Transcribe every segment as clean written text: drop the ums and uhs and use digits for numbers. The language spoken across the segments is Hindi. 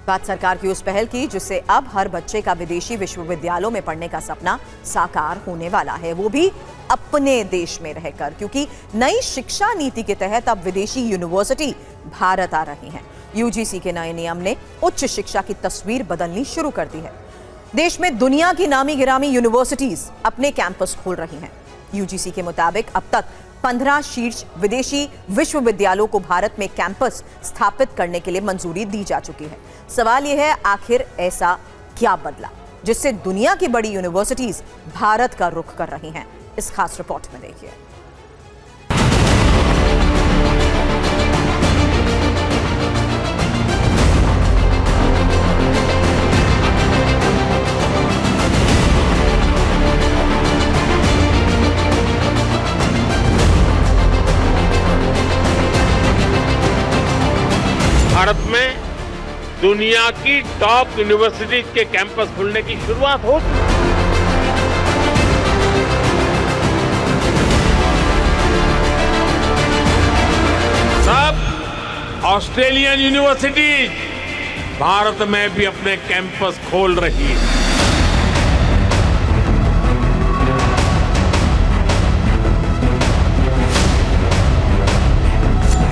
बात सरकार की उस पहल की जिससे अब हर बच्चे का विदेशी विश्वविद्यालयों में पढ़ने का सपना साकार होने वाला है, वो भी अपने देश में रहकर, क्योंकि नई शिक्षा नीति के तहत अब विदेशी यूनिवर्सिटी भारत आ रही हैं। यूजीसी के नए नियम ने उच्च शिक्षा की तस्वीर बदलनी शुरू कर दी है। देश में दुनिया की नामी गिरामी यूनिवर्सिटीज अपने कैंपस खोल रही हैं। यूजीसी के मुताबिक अब तक 15 शीर्ष विदेशी विश्वविद्यालयों को भारत में कैंपस स्थापित करने के लिए मंजूरी दी जा चुकी है। सवाल यह है, आखिर ऐसा क्या बदला जिससे दुनिया की बड़ी यूनिवर्सिटीज भारत का रुख कर रही हैं? इस खास रिपोर्ट में देखिए। भारत में दुनिया की टॉप यूनिवर्सिटीज के कैंपस खुलने की शुरुआत हो चुकी है। सब ऑस्ट्रेलियन यूनिवर्सिटीज भारत में भी अपने कैंपस खोल रही है।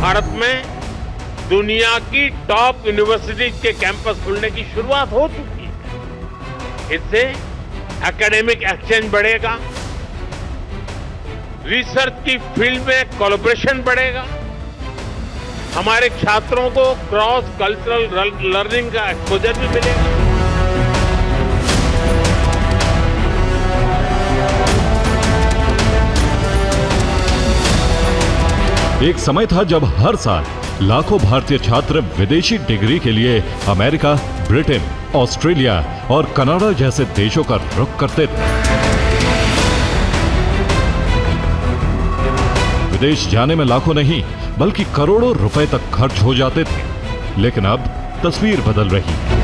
भारत में दुनिया की टॉप यूनिवर्सिटीज के कैंपस खुलने की शुरुआत हो चुकी है। इससे एकेडमिक एक्सचेंज बढ़ेगा, रिसर्च की फील्ड में कोलैबोरेशन बढ़ेगा, हमारे छात्रों को क्रॉस कल्चरल लर्निंग का एक्सपोजर भी मिलेगा। एक समय था जब हर साल लाखों भारतीय छात्र विदेशी डिग्री के लिए अमेरिका, ब्रिटेन, ऑस्ट्रेलिया और कनाडा जैसे देशों का रुख करते थे। विदेश जाने में लाखों नहीं बल्कि करोड़ों रुपए तक खर्च हो जाते थे, लेकिन अब तस्वीर बदल रही है।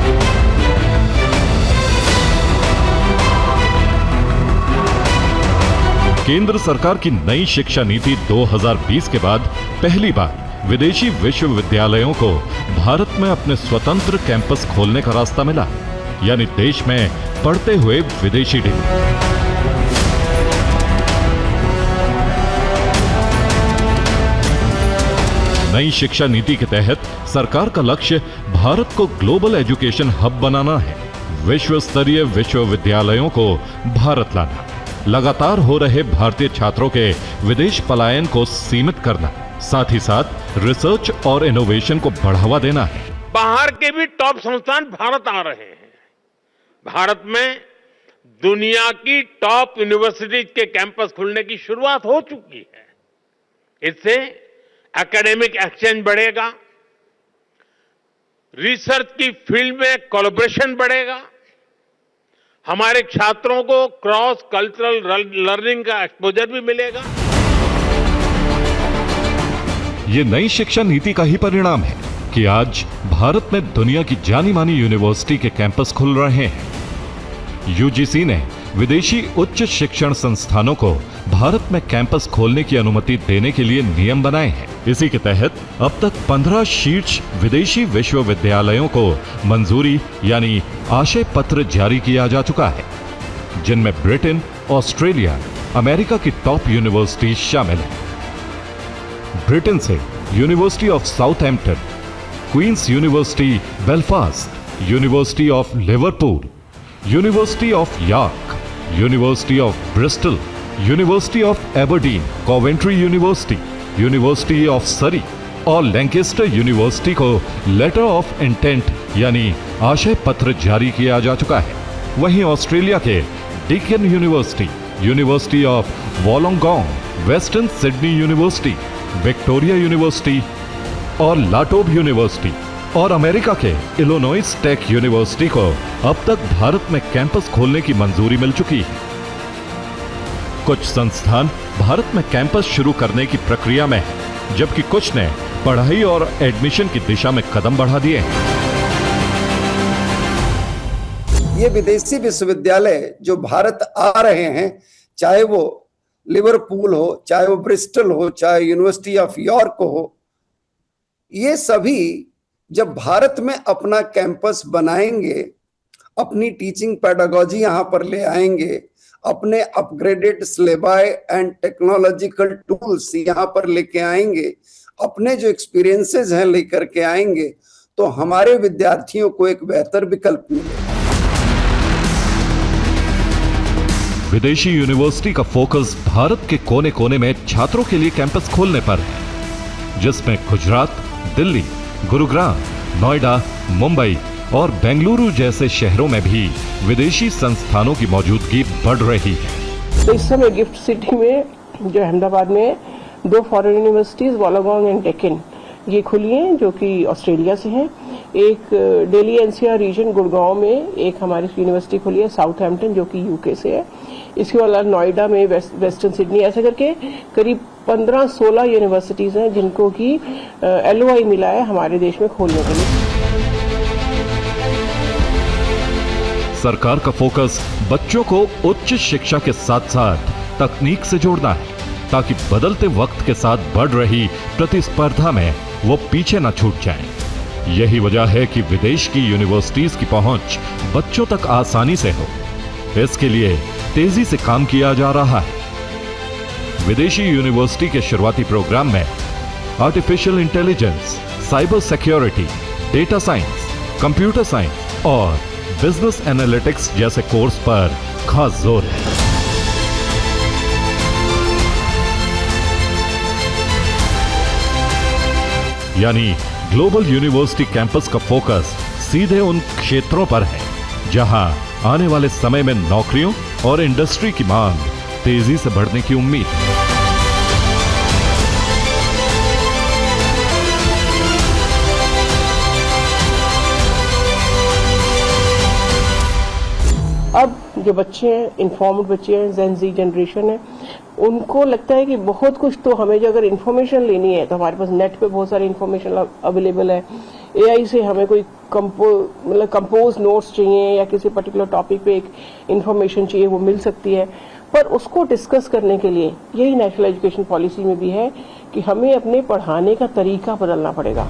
केंद्र सरकार की नई शिक्षा नीति 2020 के बाद पहली बार विदेशी विश्वविद्यालयों को भारत में अपने स्वतंत्र कैंपस खोलने का रास्ता मिला, यानी देश में पढ़ते हुए विदेशी डिग्री। नई शिक्षा नीति के तहत सरकार का लक्ष्य भारत को ग्लोबल एजुकेशन हब बनाना है, विश्व स्तरीय विश्वविद्यालयों को भारत लाना, लगातार हो रहे भारतीय छात्रों के विदेश पलायन को सीमित करना, साथ ही साथ रिसर्च और इनोवेशन को बढ़ावा देना है। बाहर के भी टॉप संस्थान भारत आ रहे हैं। भारत में दुनिया की टॉप यूनिवर्सिटीज के कैंपस खुलने की शुरुआत हो चुकी है। इससे एकेडमिक एक्सचेंज बढ़ेगा, रिसर्च की फील्ड में कोलैबोरेशन बढ़ेगा, हमारे छात्रों को क्रॉस कल्चरल लर्निंग का एक्सपोजर भी मिलेगा। ये नई शिक्षा नीति का ही परिणाम है कि आज भारत में दुनिया की जानी मानी यूनिवर्सिटी के कैंपस खुल रहे हैं। यूजीसी ने विदेशी उच्च शिक्षण संस्थानों को भारत में कैंपस खोलने की अनुमति देने के लिए नियम बनाए हैं। इसी के तहत अब तक 15 शीर्ष विदेशी विश्वविद्यालयों को मंजूरी यानी आशय पत्र जारी किया जा चुका है, जिनमें ब्रिटेन, ऑस्ट्रेलिया, अमेरिका की टॉप यूनिवर्सिटी शामिल है। ब्रिटेन से University of Southampton, Queen's University Belfast, University of Liverpool, University of York, University of Bristol, University of Aberdeen, Coventry University, University of Surrey और लैंकेस्टर यूनिवर्सिटी को लेटर ऑफ इंटेंट यानी आशय पत्र जारी किया जा चुका है। वहीं ऑस्ट्रेलिया के Deakin University, University of Wollongong, Western Sydney University, Victoria University और लाटोब यूनिवर्सिटी और अमेरिका के इलिनॉइस टेक यूनिवर्सिटी को अब तक भारत में कैंपस खोलने की मंजूरी मिल चुकी है। कुछ संस्थान भारत में कैंपस शुरू करने की प्रक्रिया में है, जबकि कुछ ने पढ़ाई और एडमिशन की दिशा में कदम बढ़ा दिए हैं। ये विदेशी विश्वविद्यालय जो भारत आ रहे हैं, चाहे वो लिवरपूल हो, चाहे वो ब्रिस्टल हो, चाहे यूनिवर्सिटी ऑफ यॉर्क हो, ये सभी जब भारत में अपना कैंपस बनाएंगे, अपनी टीचिंग पेडागोजी यहाँ पर ले आएंगे, अपने upgraded syllabi and technological tools यहाँ पर लेके आएंगे, अपने जो एक्सपीरियंसेस हैं लेकर के आएंगे, तो हमारे विद्यार्थियों को एक बेहतर विकल्प मिलेगा। विदेशी यूनिवर्सिटी का फोकस भारत के कोने कोने में छात्रों के लिए कैंपस खोलने पर है, जिसमें गुजरात, दिल्ली, गुरुग्राम, नोएडा, मुंबई और बेंगलुरु जैसे शहरों में भी विदेशी संस्थानों की मौजूदगी बढ़ रही है। तो इस समय गिफ्ट सिटी में जो अहमदाबाद में 2 फॉरेन यूनिवर्सिटीज वोलागोंग एंड डेक्कन ये खुली हैं, जो कि ऑस्ट्रेलिया से हैं। एक दिल्ली एनसीआर रीजन गुड़गांव में एक हमारी यूनिवर्सिटी खुली है, साउथहैम्पटन, जो कि यूके से है। इसके अलावा नोएडा में वेस्टर्न सिडनी, ऐसे करके करीब 15-16 यूनिवर्सिटीज हैं जिनको कि LOI मिला है हमारे देश में खोलने के लिए। सरकार का फोकस बच्चों को उच्च शिक्षा के साथ साथ तकनीक से जोड़ना है, ताकि बदलते वक्त के साथ बढ़ रही प्रतिस्पर्धा में वो पीछे न छूट जाएं। यही वजह है कि विदेश की यूनिवर्सिटीज की पहुंच बच्चों तक आसानी से हो। इसके लिए तेजी से काम किया जा रहा है। विदेशी यूनिवर्सिटी के शुरुआती प्रोग्राम में artificial intelligence, cyber security, data science, computer science और बिजनेस एनालिटिक्स जैसे कोर्स पर खास जोर है। यानी ग्लोबल यूनिवर्सिटी कैंपस का फोकस सीधे उन क्षेत्रों पर है जहां आने वाले समय में नौकरियों और इंडस्ट्री की मांग तेजी से बढ़ने की उम्मीद है। अब जो बच्चे हैं, इन्फॉर्म्ड बच्चे हैं, जेन ज़ी जनरेशन है, उनको लगता है कि बहुत कुछ तो हमें जो अगर इन्फॉर्मेशन लेनी है तो हमारे पास नेट पे बहुत सारी इन्फॉर्मेशन अवेलेबल है। AI से हमें कोई कंपोज नोट्स चाहिए या किसी पर्टिकुलर टॉपिक पे एक इन्फॉर्मेशन चाहिए, वो मिल सकती है। पर उसको डिस्कस करने के लिए यही नेशनल एजुकेशन पॉलिसी में भी है कि हमें अपने पढ़ाने का तरीका बदलना पड़ेगा।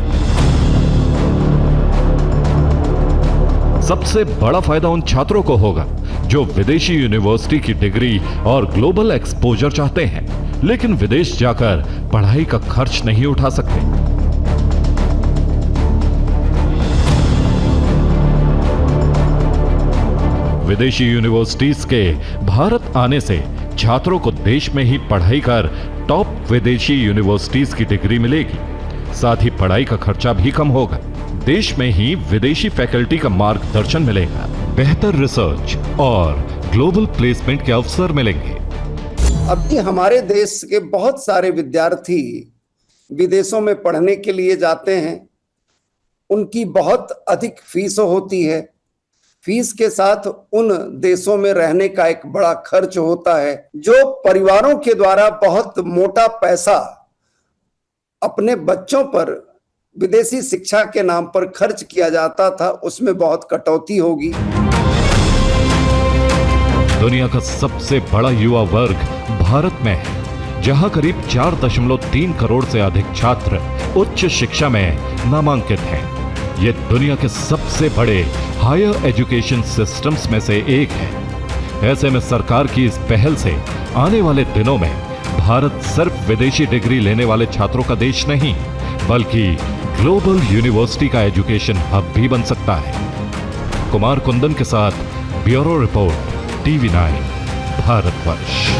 सबसे बड़ा फायदा उन छात्रों को होगा जो विदेशी यूनिवर्सिटी की डिग्री और ग्लोबल एक्सपोजर चाहते हैं, लेकिन विदेश जाकर पढ़ाई का खर्च नहीं उठा सकते। विदेशी यूनिवर्सिटीज के भारत आने से छात्रों को देश में ही पढ़ाई कर टॉप विदेशी यूनिवर्सिटीज की डिग्री मिलेगी। साथ ही पढ़ाई का खर्चा भी कम होगा। देश में ही विदेशी फैकल्टी का मार्गदर्शन मिलेगा, बेहतर रिसर्च और ग्लोबल प्लेसमेंट के अवसर मिलेंगे। अभी हमारे देश के बहुत सारे विद्यार्थी विदेशों में पढ़ने के लिए जाते हैं। उनकी बहुत अधिक फीस होती है। फीस के साथ उन देशों में रहने का एक बड़ा खर्च होता है, जो परिवारों के द्वारा बहुत मोटा पैसा अपने बच्चों पर विदेशी शिक्षा के नाम पर खर्च किया जाता था, उसमें बहुत कटौती होगी। दुनिया का सबसे बड़ा युवा वर्ग भारत में है, जहां करीब 4.3 करोड़ से अधिक छात्र उच्च शिक्षा में नामांकित हैं। ये दुनिया के सबसे बड़े हायर एजुकेशन सिस्टम्स में से एक है। ऐसे में सरकार की इस पहल से आने वाले दिनों में भारत सिर्फ विदेशी डिग्री लेने वाले छात्रों का देश नहीं, बल्कि ग्लोबल यूनिवर्सिटी का एजुकेशन हब भी बन सकता है। कुमार कुंदन के साथ ब्यूरो रिपोर्ट, TV9 भारतवर्ष।